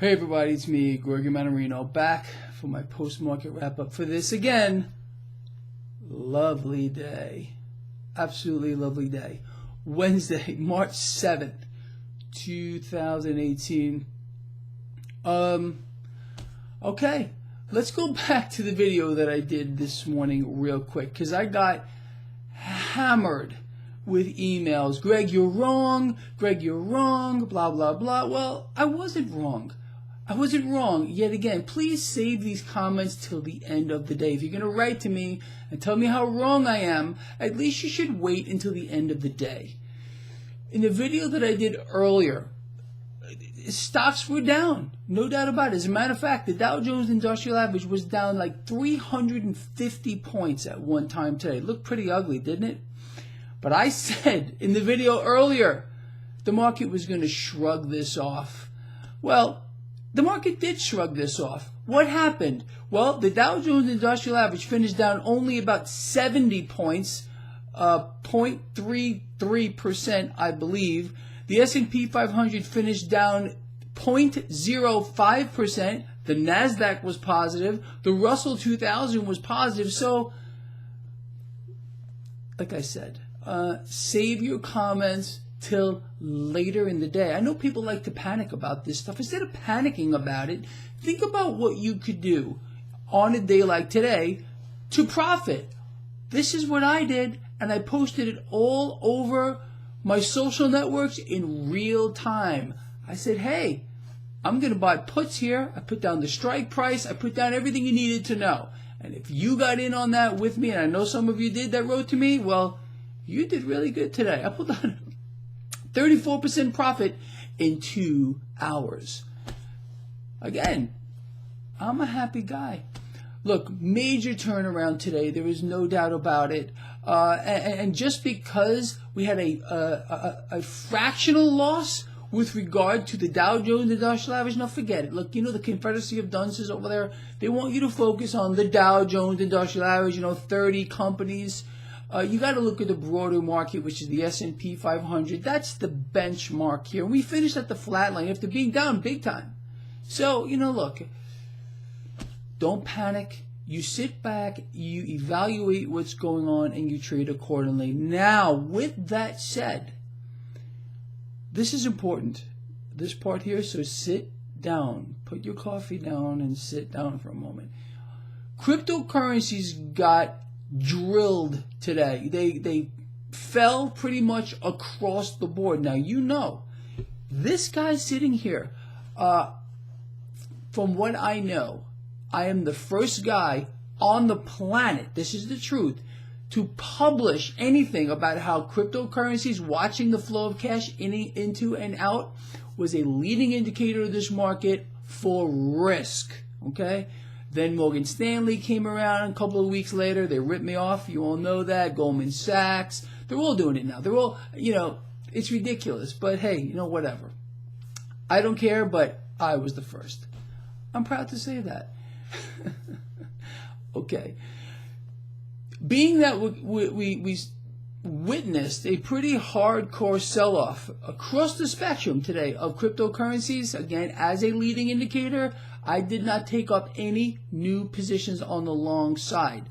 Hey everybody, it's me, Gregory Mannarino, back for my post-market wrap-up for this, again, lovely day. Absolutely lovely day. Wednesday, March 7th, 2018. Okay, let's go back to the video that I did this morning real quick, because I got hammered with emails. Greg, you're wrong. Greg, you're wrong. Blah, blah, blah. Well, I wasn't wrong. I wasn't wrong. Yet again, please save these comments till the end of the day. If you're going to write to me and tell me how wrong I am, at least you should wait until the end of the day. In the video that I did earlier, stocks were down. No doubt about it. As a matter of fact, the Dow Jones Industrial Average was down like 350 points at one time today. It looked pretty ugly, didn't it? But I said in the video earlier, the market was going to shrug this off. Well, the market did shrug this off. What happened? Well, the Dow Jones Industrial Average finished down only about 70 points, 0.33%, I believe. The S&P 500 finished down 0.05%. The NASDAQ was positive. The Russell 2000 was positive. So, like I said, save your comments till later in the day. I know people like to panic about this stuff. Instead of panicking about it, think about what you could do on a day like today to profit. This is what I did, and I posted it all over my social networks in real time. I said, hey, I'm going to buy puts here. I put down the strike price. I put down everything you needed to know. And if you got in on that with me, and I know some of you did that wrote to me, well, you did really good today. I pulled down 34% profit in 2 hours. Again, I'm a happy guy. Look, major turnaround today. There is no doubt about it. And just because we had a fractional loss with regard to the Dow Jones Industrial Average, now forget it. Look, you know the Confederacy of Dunces over there, they want you to focus on the Dow Jones Industrial Average, 30 companies. You got to look at the broader market, which is the S&P 500. That's the benchmark here. We finished at the flat line after being down big time. So, look, don't panic. You sit back, you evaluate what's going on, and you trade accordingly. Now, with that said, this is important, this part here, so sit down. Put your coffee down and sit down for a moment. Cryptocurrencies got drilled today. They fell pretty much across the board. Now, this guy sitting here, from what I know, I am the first guy on the planet, this is the truth, to publish anything about how cryptocurrencies, watching the flow of cash into and out, was a leading indicator of this market for risk. Okay? Then Morgan Stanley came around a couple of weeks later. They ripped me off. You all know that. Goldman Sachs. They're all doing it now. They're all, it's ridiculous. But hey, whatever. I don't care, but I was the first. I'm proud to say that. Okay. Being that we witnessed a pretty hardcore sell-off across the spectrum today of cryptocurrencies, again, as a leading indicator, I did not take up any new positions on the long side.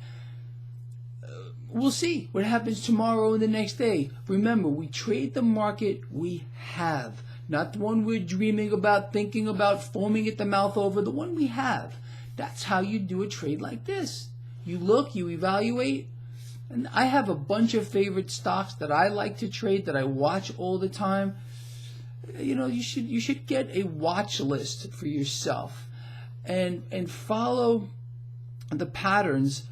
We'll see what happens tomorrow and the next day. Remember, we trade the market we have, not the one we're dreaming about, thinking about, foaming at the mouth over, the one we have. That's how you do a trade like this. You look, you evaluate, and I have a bunch of favorite stocks that I like to trade, that I watch all the time. You should get a watch list for yourself and follow the patterns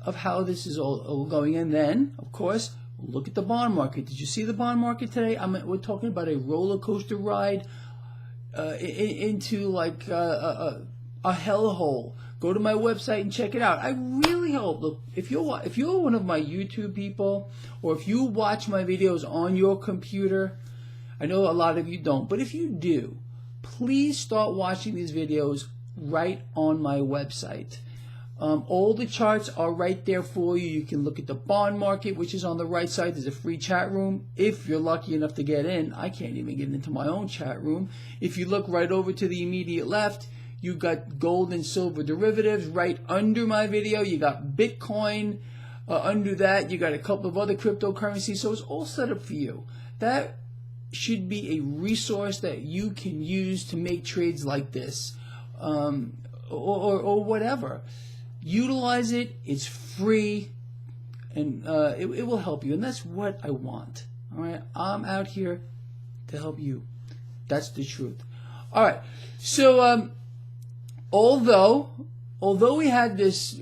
of how this is all going. And then, of course, look at the bond market. Did you see the bond market today? We're talking about a roller coaster ride into like a hellhole. Go to my website and check it out. I really hope, look, if you're one of my YouTube people, or if you watch my videos on your computer, I know a lot of you don't, but if you do, please start watching these videos right on my website. All the charts are right there for you. You can look at the bond market, which is on the right side. There's a free chat room. If you're lucky enough to get in, I can't even get into my own chat room. If you look right over to the immediate left, you got gold and silver derivatives. Right under my video, you got Bitcoin. Under that, you got a couple of other cryptocurrencies. So it's all set up for you. That should be a resource that you can use to make trades like this, or whatever. Utilize it. It's free, and it will help you, and that's what I want. All right, I'm out here to help you. That's the truth. All right. So although we had this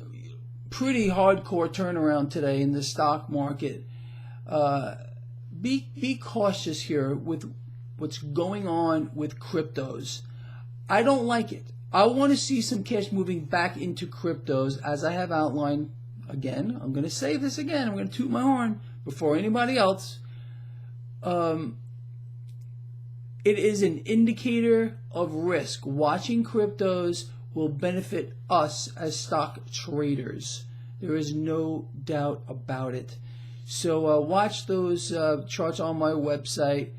pretty hardcore turnaround today in the stock market, be cautious here with what's going on with cryptos. I don't like it. I want to see some cash moving back into cryptos, as I have outlined. Again, I'm going to say this again. I'm going to toot my horn before anybody else. It is an indicator of risk. Watching cryptos will benefit us as stock traders. There is no doubt about it. So watch those charts on my website.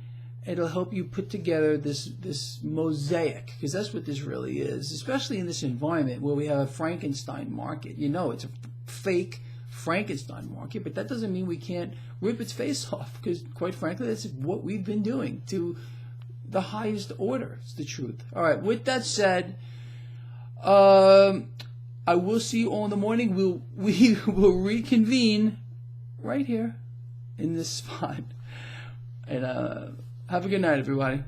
It'll help you put together this mosaic, because that's what this really is, especially in this environment where we have a Frankenstein market. You know, it's a fake Frankenstein market, but that doesn't mean we can't rip its face off, because quite frankly, that's what we've been doing to the highest order. It's the truth. All right, with that said, I will see you all in the morning. We will reconvene right here in this spot. And have a good night, everybody.